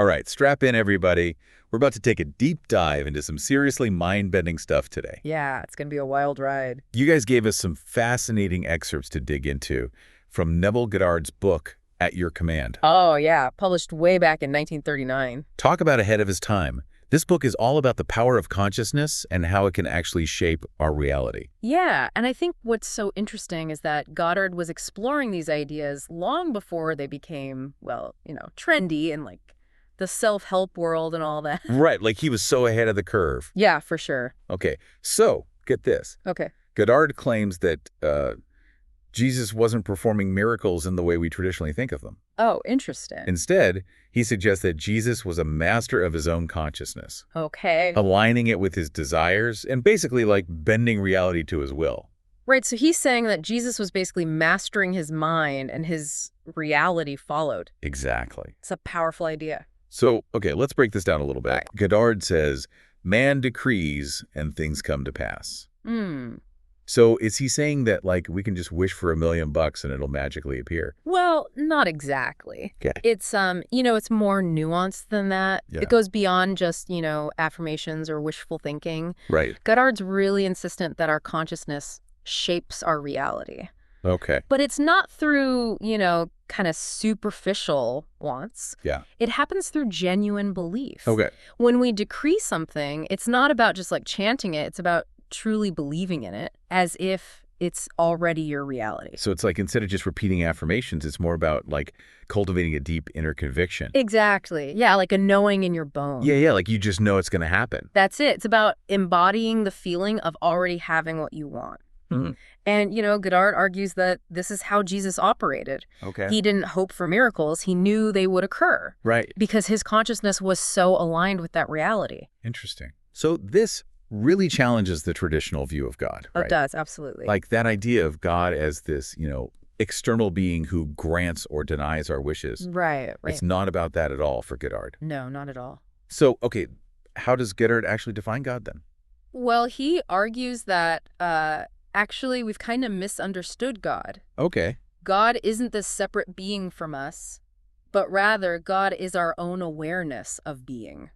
All right, strap in, everybody. We're about to take a deep dive into some seriously mind-bending stuff today. Yeah, it's going to be a wild ride. You guys gave us some fascinating excerpts to dig into from Neville Goddard's book, At Your Command. Oh, yeah, published way back in 1939. Talk about ahead of his time. This book is all about the power of consciousness and how it can actually shape our reality. Yeah, and I think what's so interesting is that Goddard was exploring these ideas long before they became, well, trendy in like the self-help world and all that. Right, like he was so ahead of the curve. Yeah, for sure. Okay, so get this. Okay. Goddard claims that Jesus wasn't performing miracles in the way we traditionally think of them. Oh, interesting. Instead, he suggests that Jesus was a master of his own consciousness, Okay. aligning it with his desires and basically like bending reality to his will. Right, so he's saying that Jesus was basically mastering his mind and his reality followed. Exactly. It's a powerful idea. So, okay, let's break this down a little bit. Right. Goddard says, man decrees and things come to pass. Hmm. So is he saying that, like, we can just wish for $1 million and it'll magically appear? Well, not exactly. Okay. It's, it's more nuanced than that. Yeah. It goes beyond just, affirmations or wishful thinking. Right. Goddard's really insistent that our consciousness shapes our reality. Okay. But it's not through, kind of superficial wants. Yeah. It happens through genuine belief. Okay. When we decree something, it's not about just like chanting it. It's about truly believing in it as if it's already your reality. So it's like instead of just repeating affirmations, it's more about like cultivating a deep inner conviction. Exactly. Yeah, like a knowing in your bones. Yeah, like you just know it's going to happen. That's it. It's about embodying the feeling of already having what you want. Mhm. And, Goddard argues that this is how Jesus operated. Okay. He didn't hope for miracles. He knew they would occur. Right. Because his consciousness was so aligned with that reality. Interesting. So this really challenges the traditional view of God, Oh, right? it does, absolutely. Like that idea of God as this, external being who grants or denies our wishes. Right. It's not about that at all for Goddard. No, not at all. So, okay, how does Goddard actually define God then? Well, he argues that actually we've kind of misunderstood God. Okay. God isn't this separate being from us, but rather God is our own awareness of being.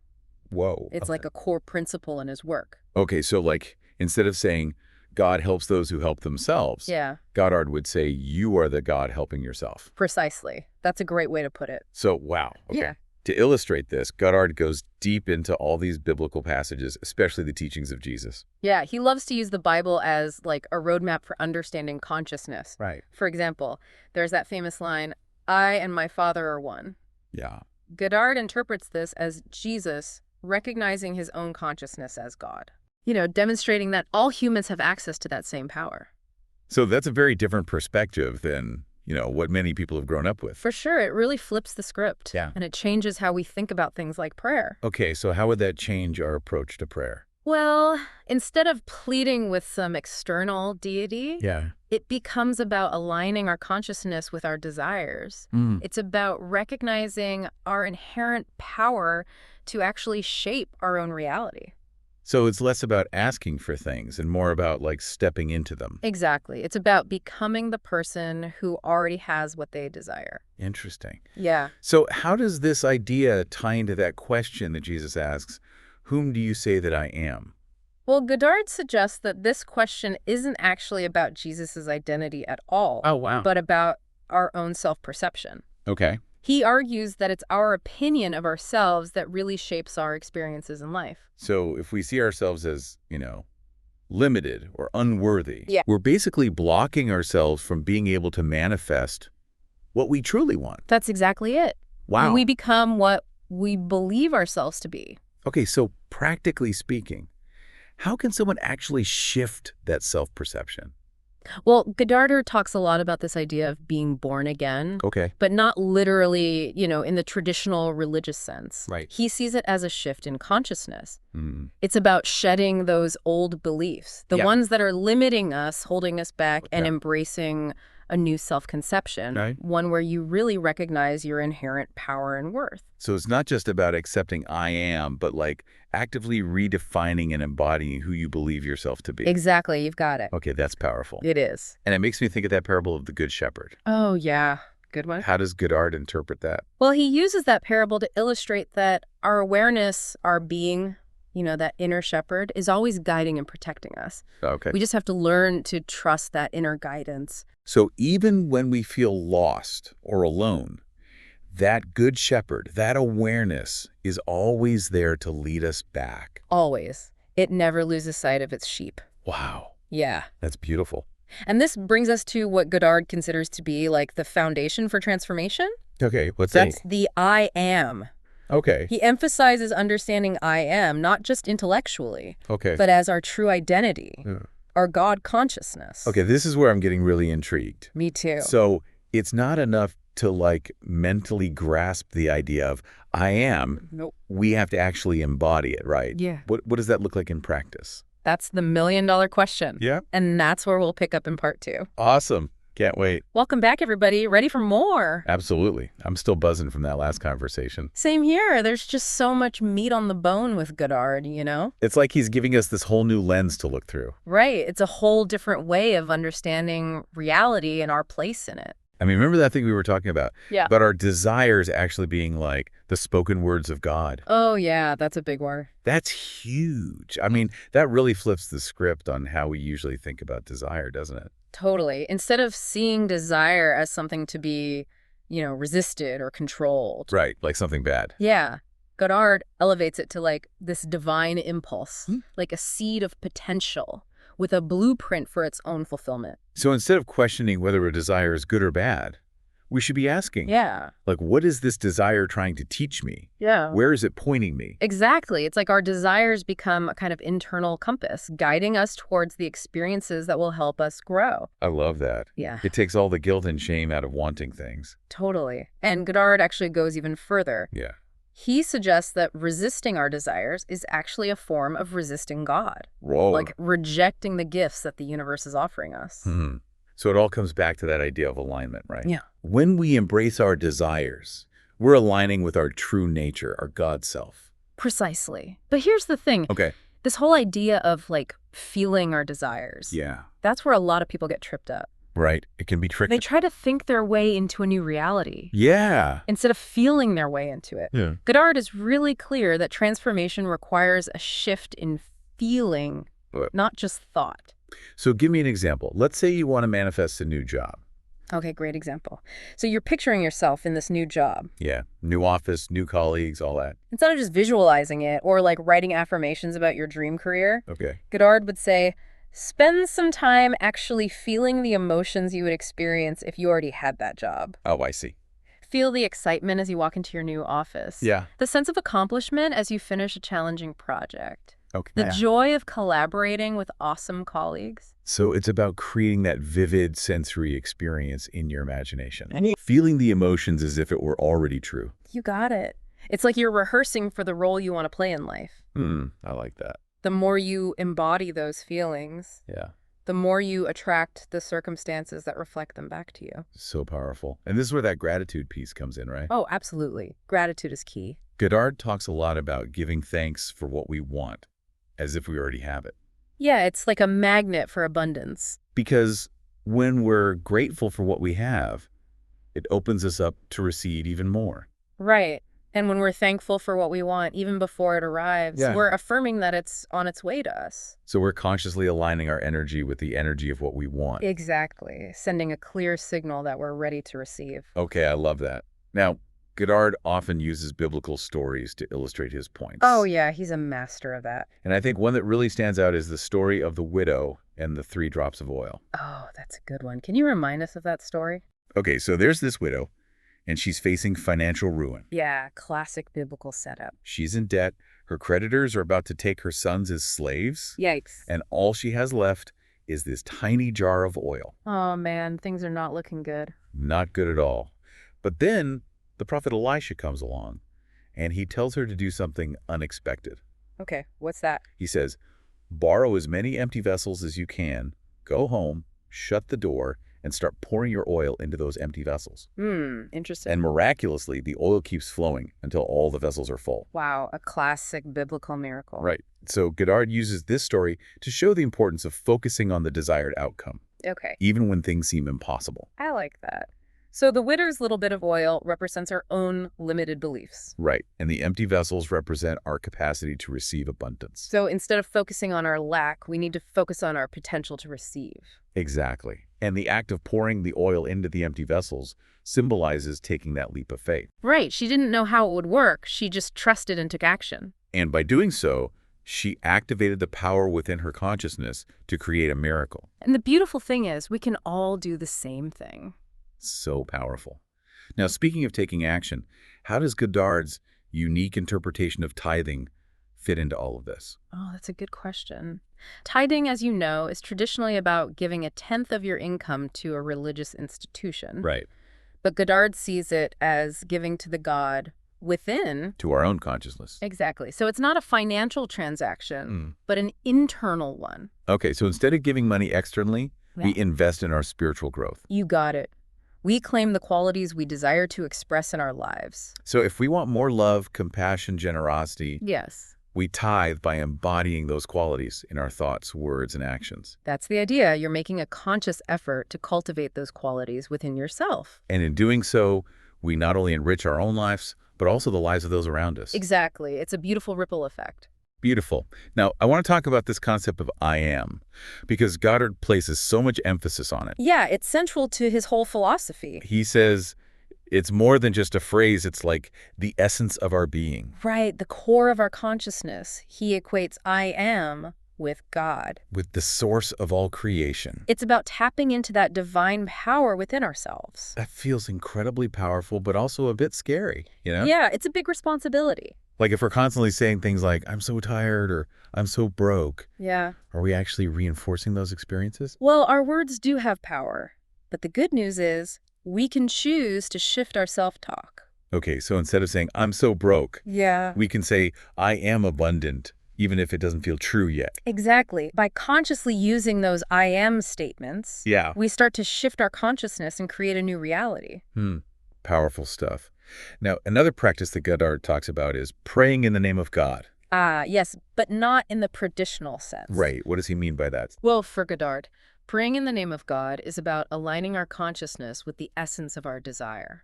Whoa. It's like a core principle in his work. Okay, so like instead of saying God helps those who help themselves, Yeah, Goddard would say you are the God helping yourself. precisely. That's a great way to put it. So, wow. Okay. Yeah. To illustrate this, Goddard goes deep into all these biblical passages, especially the teachings of Jesus. Yeah, he loves to use the Bible as like a roadmap for understanding consciousness. Right. For example, there's that famous line, I and my Father are one. Yeah. Goddard interprets this as Jesus recognizing his own consciousness as God. Demonstrating that all humans have access to that same power. So that's a very different perspective than, what many people have grown up with. For sure, it really flips the script. Yeah. And it changes how we think about things like prayer. Okay, so how would that change our approach to prayer? Well, instead of pleading with some external deity, Yeah. it becomes about aligning our consciousness with our desires. Mm. It's about recognizing our inherent power to actually shape our own reality. So it's less about asking for things and more about like stepping into them. Exactly. It's about becoming the person who already has what they desire. Interesting. Yeah. So how does this idea tie into that question that Jesus asks, whom do you say that I am? Well, Goddard suggests that this question isn't actually about Jesus's identity at all. Oh, wow. But about our own self-perception. Okay. He argues that it's our opinion of ourselves that really shapes our experiences in life. So if we see ourselves as, limited or unworthy, Yeah. we're basically blocking ourselves from being able to manifest what we truly want. That's exactly it. Wow. We become what we believe ourselves to be. Okay, so practically speaking, how can someone actually shift that self-perception? Well, Goddard talks a lot about this idea of being born again, Okay. but not literally, in the traditional religious sense. Right. He sees it as a shift in consciousness. Mm. It's about shedding those old beliefs, the Yeah. ones that are limiting us, holding us back, and Yeah. embracing a new self-conception, Right. one where you really recognize your inherent power and worth. So it's not just about accepting I am, but like actively redefining and embodying who you believe yourself to be. Exactly, you've got it. Okay, that's powerful. It is. And it makes me think of that parable of the Good Shepherd. Oh, yeah. Good one. How does Goddard interpret that? Well, he uses that parable to illustrate that our awareness, our being, that inner shepherd, is always guiding and protecting us. Okay. We just have to learn to trust that inner guidance. So even when we feel lost or alone, that good shepherd, that awareness is always there to lead us back. Always. It never loses sight of its sheep. Wow. Yeah. That's beautiful. And this brings us to what Goddard considers to be like the foundation for transformation. Okay, what's that? That's the I am. Okay. He emphasizes understanding I am, not just intellectually, Okay. but as our true identity, our God consciousness. Okay, this is where I'm getting really intrigued. Me too. So it's not enough to mentally grasp the idea of I am. Nope. We have to actually embody it, right? Yeah. What does that look like in practice? That's the million-dollar question. Yeah. And that's where we'll pick up in part 2. Awesome. Can't wait. Welcome back, everybody. Ready for more? Absolutely. I'm still buzzing from that last conversation. Same here. There's just so much meat on the bone with Goddard, It's like he's giving us this whole new lens to look through. Right. It's a whole different way of understanding reality and our place in it. I mean, remember that thing we were talking about? Yeah. About our desires actually being like the spoken words of God. Oh, yeah. That's a big one. That's huge. I mean, that really flips the script on how we usually think about desire, doesn't it? Totally. Instead of seeing desire as something to be, resisted or controlled. Right, like something bad. Yeah. Goddard elevates it to this divine impulse, like a seed of potential with a blueprint for its own fulfillment. So instead of questioning whether a desire is good or bad, we should be asking, Yeah. what is this desire trying to teach me? Yeah. Where is it pointing me? Exactly. It's like our desires become a kind of internal compass, guiding us towards the experiences that will help us grow. I love that. Yeah. It takes all the guilt and shame out of wanting things. Totally. And Goddard actually goes even further. Yeah. He suggests that resisting our desires is actually a form of resisting God. Whoa. Like rejecting the gifts that the universe is offering us. So it all comes back to that idea of alignment, right? Yeah. When we embrace our desires, we're aligning with our true nature, our God self. Precisely. But here's the thing. Okay. This whole idea of feeling our desires. Yeah. That's where a lot of people get tripped up. Right. It can be tricky. They try to think their way into a new reality. Yeah. Instead of feeling their way into it. Yeah. Goddard is really clear that transformation requires a shift in feeling, not just thought. So give me an example. Let's say you want to manifest a new job. Okay, great example. So you're picturing yourself in this new job. Yeah. New office, new colleagues, all that. Instead of just visualizing it or writing affirmations about your dream career, Okay. Goddard would say, spend some time actually feeling the emotions you would experience if you already had that job. Oh, I see. Feel the excitement as you walk into your new office. Yeah. The sense of accomplishment as you finish a challenging project. Okay. The joy of collaborating with awesome colleagues. So it's about creating that vivid sensory experience in your imagination. Feeling the emotions as if it were already true. You got it. It's like you're rehearsing for the role you want to play in life. I like that. The more you embody those feelings, Yeah. the more you attract the circumstances that reflect them back to you. So powerful. And this is where that gratitude piece comes in, right? Oh, absolutely. Gratitude is key. Goddard talks a lot about giving thanks for what we want, as if we already have it. Yeah, it's like a magnet for abundance. Because when we're grateful for what we have, it opens us up to receive even more. Right. And when we're thankful for what we want, even before it arrives, we're affirming that it's on its way to us. So we're consciously aligning our energy with the energy of what we want. Exactly. Sending a clear signal that we're ready to receive. Okay, I love that. Now, Goddard often uses biblical stories to illustrate his points. Oh, yeah, he's a master of that. And I think one that really stands out is the story of the widow and the 3 drops of oil. Oh, that's a good one. Can you remind us of that story? Okay, so there's this widow, and she's facing financial ruin. Yeah, classic biblical setup. She's in debt. Her creditors are about to take her sons as slaves. Yikes. And all she has left is this tiny jar of oil. Oh, man, things are not looking good. Not good at all. But then the prophet Elisha comes along, and he tells her to do something unexpected. Okay, what's that? He says, borrow as many empty vessels as you can, go home, shut the door, and start pouring your oil into those empty vessels. Interesting. And miraculously, the oil keeps flowing until all the vessels are full. Wow, a classic biblical miracle. Right. So Goddard uses this story to show the importance of focusing on the desired outcome, Okay, even when things seem impossible. I like that. So the widow's little bit of oil represents our own limited beliefs. Right. And the empty vessels represent our capacity to receive abundance. So instead of focusing on our lack, we need to focus on our potential to receive. Exactly. And the act of pouring the oil into the empty vessels symbolizes taking that leap of faith. Right. She didn't know how it would work. She just trusted and took action. And by doing so, she activated the power within her consciousness to create a miracle. And the beautiful thing is, we can all do the same thing. So powerful. Now, speaking of taking action, how does Goddard's unique interpretation of tithing fit into all of this? Oh, that's a good question. Tithing, as you know, is traditionally about giving 1/10 of your income to a religious institution. Right. But Goddard sees it as giving to the God within. To our own consciousness. Exactly. So it's not a financial transaction, but an internal one. Okay, so instead of giving money externally, we Yeah. invest in our spiritual growth. You got it. We claim the qualities we desire to express in our lives. So if we want more love, compassion, generosity, Yes. we tithe by embodying those qualities in our thoughts, words, and actions. That's the idea. You're making a conscious effort to cultivate those qualities within yourself. And in doing so, we not only enrich our own lives, but also the lives of those around us. Exactly. It's a beautiful ripple effect. Beautiful. Now, I want to talk about this concept of I am, because Goddard places so much emphasis on it. Yeah, it's central to his whole philosophy. He says it's more than just a phrase, it's like the essence of our being, Right, the core of our consciousness. He equates I am with God. with the source of all creation. It's about tapping into that divine power within ourselves. That feels incredibly powerful, but also a bit scary, you know? Yeah, it's a big responsibility. Like if we're constantly saying things like, I'm so tired or I'm so broke, Yeah. are we actually reinforcing those experiences? Well, our words do have power. But the good news is we can choose to shift our self-talk. Okay, so instead of saying, I'm so broke, Yeah. we can say, I am abundant, even if it doesn't feel true yet. Exactly. By consciously using those I am statements, Yeah. we start to shift our consciousness and create a new reality. Powerful stuff. Now, another practice that Goddard talks about is praying in the name of God. Yes, but not in the traditional sense. Right. What does he mean by that? Well, for Goddard, praying in the name of God is about aligning our consciousness with the essence of our desire.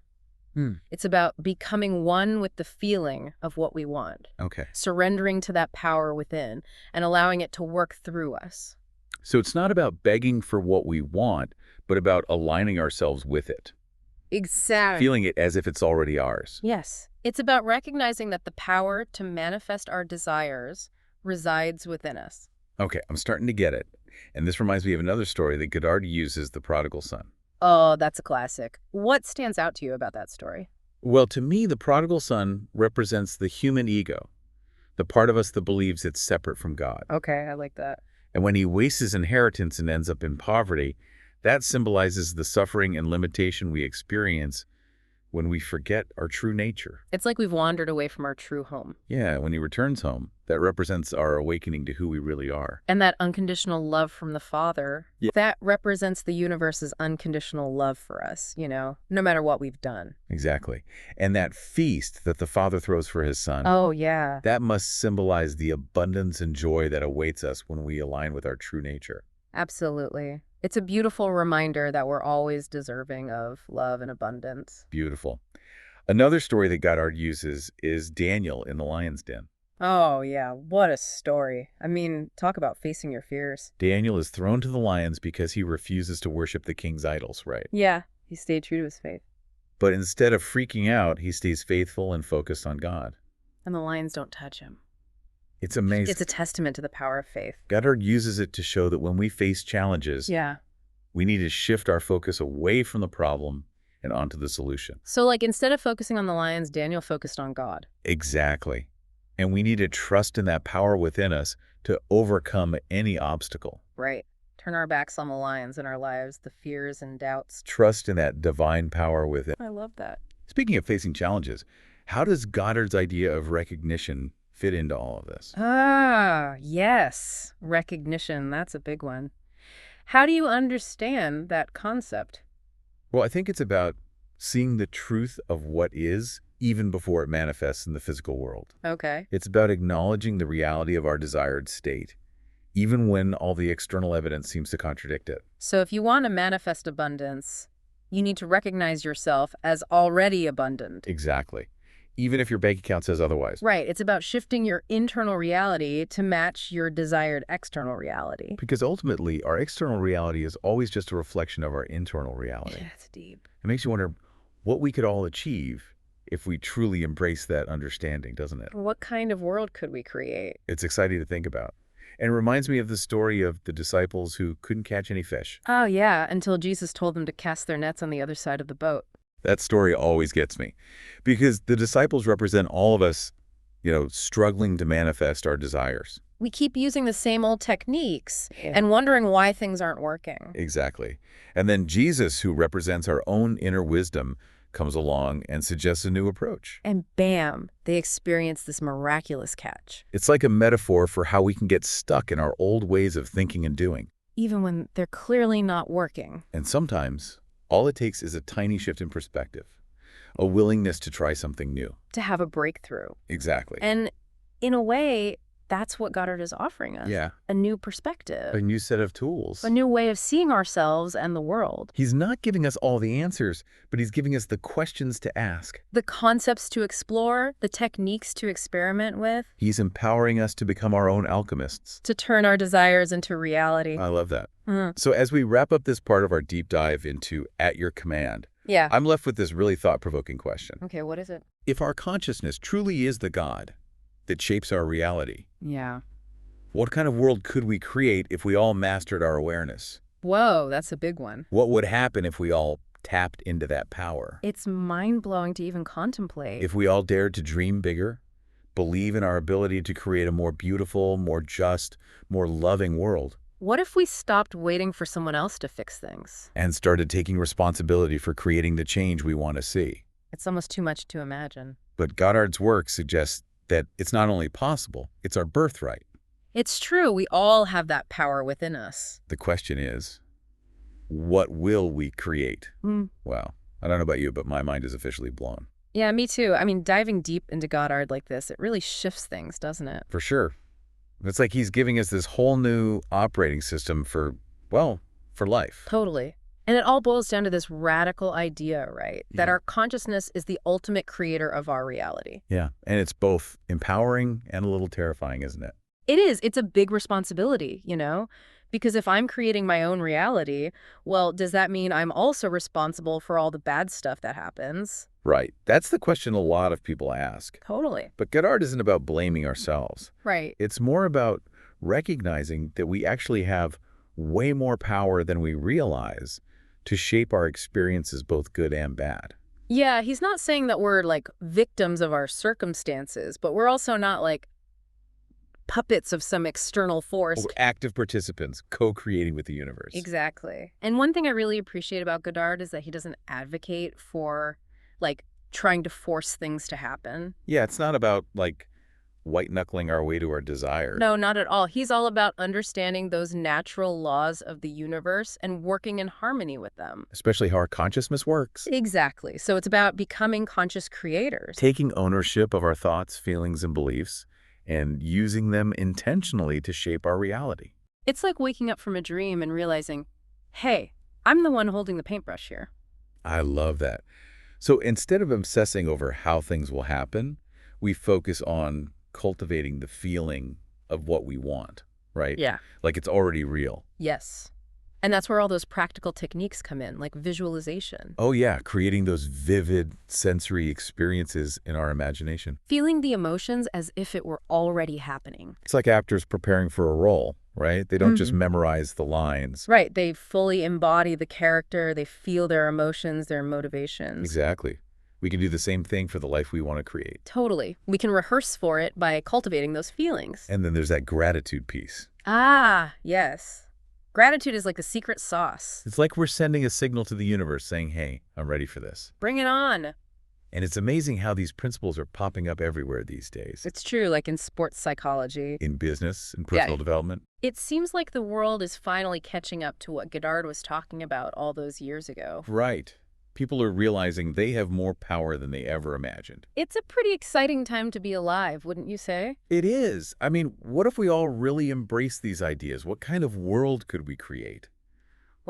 It's about becoming one with the feeling of what we want, Okay. surrendering to that power within, and allowing it to work through us. So it's not about begging for what we want, but about aligning ourselves with it, Exactly. feeling it as if it's already ours. Yes. It's about recognizing that the power to manifest our desires resides within us. Okay, I'm starting to get it. And this reminds me of another story that Goddard uses, the prodigal son. Oh, that's a classic. What stands out to you about that story? Well, to me, the prodigal son represents the human ego, the part of us that believes it's separate from God. Okay, I like that. And when he wastes his inheritance and ends up in poverty, that symbolizes the suffering and limitation we experience when we forget our true nature. It's like we've wandered away from our true home. Yeah, when he returns home, that represents our awakening to who we really are. And that unconditional love from the Father, that represents the universe's unconditional love for us, no matter what we've done. Exactly. And that feast that the Father throws for his son, Oh, yeah. that must symbolize the abundance and joy that awaits us when we align with our true nature. Absolutely. It's a beautiful reminder that we're always deserving of love and abundance. Beautiful. Another story that Goddard uses is Daniel in the lion's den. Oh, yeah. What a story. I mean, talk about facing your fears. Daniel is thrown to the lions because he refuses to worship the king's idols, right? Yeah, he stayed true to his faith. But instead of freaking out, he stays faithful and focused on God. And the lions don't touch him. It's amazing. It's a testament to the power of faith. Goddard uses it to show that when we face challenges, Yeah. we need to shift our focus away from the problem and onto the solution. So, instead of focusing on the lions, Daniel focused on God. Exactly. And we need to trust in that power within us to overcome any obstacle. Right. Turn our backs on the lions in our lives, the fears and doubts. Trust in that divine power within. I love that. Speaking of facing challenges, how does Goddard's idea of recognition fit into all of this? Yes. Recognition. That's a big one. How do you understand that concept? Well, I think it's about seeing the truth of what is, even before it manifests in the physical world. Okay. It's about acknowledging the reality of our desired state, even when all the external evidence seems to contradict it. So if you want to manifest abundance, You need to recognize yourself as already abundant. Exactly. Even if your bank account says otherwise. Right. It's about shifting your internal reality to match your desired external reality. Because ultimately, our external reality is always just a reflection of our internal reality. That's deep. It makes you wonder what we could all achieve if we truly embrace that understanding, doesn't it? What kind of world could we create? It's exciting to think about. And it reminds me of the story of the disciples who couldn't catch any fish. Oh, yeah, until Jesus told them to cast their nets on the other side of the boat. That story always gets me because the disciples represent all of us, struggling to manifest our desires. We keep using the same old techniques and wondering why things aren't working. Exactly. And then Jesus, who represents our own inner wisdom, comes along and suggests a new approach. And bam, they experience this miraculous catch. It's like a metaphor for how we can get stuck in our old ways of thinking and doing. Even when they're clearly not working. And sometimes, all it takes is a tiny shift in perspective, a willingness to try something new. To have a breakthrough. Exactly. And in a way, that's what Goddard is offering us. Yeah. A new perspective. A new set of tools. A new way of seeing ourselves and the world. He's not giving us all the answers, but he's giving us the questions to ask. The concepts to explore, the techniques to experiment with. He's empowering us to become our own alchemists. To turn our desires into reality. I love that. So as we wrap up this part of our deep dive into At Your Command, yeah, I'm left with this really thought-provoking question. Okay, what is it? If our consciousness truly is the God that shapes our reality, yeah, what kind of world could we create if we all mastered our awareness? Whoa, that's a big one. What would happen if we all tapped into that power? It's mind-blowing to even contemplate. If we all dared to dream bigger, believe in our ability to create a more beautiful, more just, more loving world. What if we stopped waiting for someone else to fix things? And started taking responsibility for creating the change we want to see. It's almost too much to imagine. But Goddard's work suggests that it's not only possible, it's our birthright. It's true, we all have that power within us. The question is, what will we create? Wow. I don't know about you, but my mind is officially blown. Yeah, me too. I mean, diving deep into Goddard like this, it really shifts things, doesn't it? For sure. It's like he's giving us this whole new operating system for life. Totally. And it all boils down to this radical idea, right? That our consciousness is the ultimate creator of our reality. Yeah. And it's both empowering and a little terrifying, isn't it? It is. It's a big responsibility, Because if I'm creating my own reality, well, does that mean I'm also responsible for all the bad stuff that happens? Right. That's the question a lot of people ask. Totally. But Goddard isn't about blaming ourselves. Right. It's more about recognizing that we actually have way more power than we realize to shape our experiences, both good and bad. Yeah, he's not saying that we're like victims of our circumstances, but we're also not like puppets of some external force. We're active participants, co-creating with the universe. Exactly. And one thing I really appreciate about Goddard is that he doesn't advocate for like trying to force things to happen. Yeah, it's not about like white-knuckling our way to our desires. No, not at all. He's all about understanding those natural laws of the universe and working in harmony with them. Especially how our consciousness works. Exactly. So it's about becoming conscious creators. Taking ownership of our thoughts, feelings, and beliefs, and using them intentionally to shape our reality. It's like waking up from a dream and realizing, hey, I'm the one holding the paintbrush here. I love that. So instead of obsessing over how things will happen, we focus on cultivating the feeling of what we want, right? Yeah. Like it's already real. Yes. And that's where all those practical techniques come in, like visualization. Oh yeah, creating those vivid sensory experiences in our imagination. Feeling the emotions as if it were already happening. It's like actors preparing for a role, right? They don't just memorize the lines. Right. They fully embody the character. They feel their emotions, their motivations. Exactly. We can do the same thing for the life we want to create. Totally. We can rehearse for it by cultivating those feelings. And then there's that gratitude piece. Ah, yes. Gratitude is like the secret sauce. It's like we're sending a signal to the universe saying, hey, I'm ready for this. Bring it on. And it's amazing how these principles are popping up everywhere these days. It's true, like in sports psychology. In business and personal development. It seems like the world is finally catching up to what Goddard was talking about all those years ago. Right. People are realizing they have more power than they ever imagined. It's a pretty exciting time to be alive, wouldn't you say? It is. I mean, what if we all really embrace these ideas? What kind of world could we create?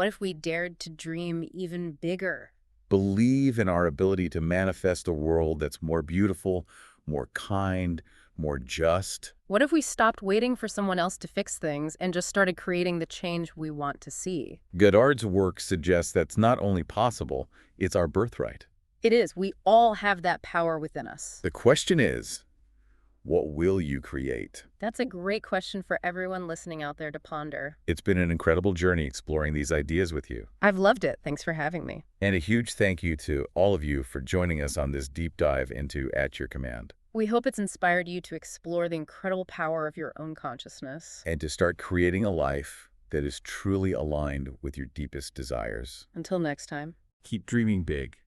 What if we dared to dream even bigger? Believe in our ability to manifest a world that's more beautiful, more kind, more just. What if we stopped waiting for someone else to fix things and just started creating the change we want to see? Goddard's work suggests that's not only possible, it's our birthright. It is. We all have that power within us. The question is, what will you create? That's a great question for everyone listening out there to ponder. It's been an incredible journey exploring these ideas with you. I've loved it. Thanks for having me. And a huge thank you to all of you for joining us on this deep dive into At Your Command. We hope it's inspired you to explore the incredible power of your own consciousness. And to start creating a life that is truly aligned with your deepest desires. Until next time. Keep dreaming big.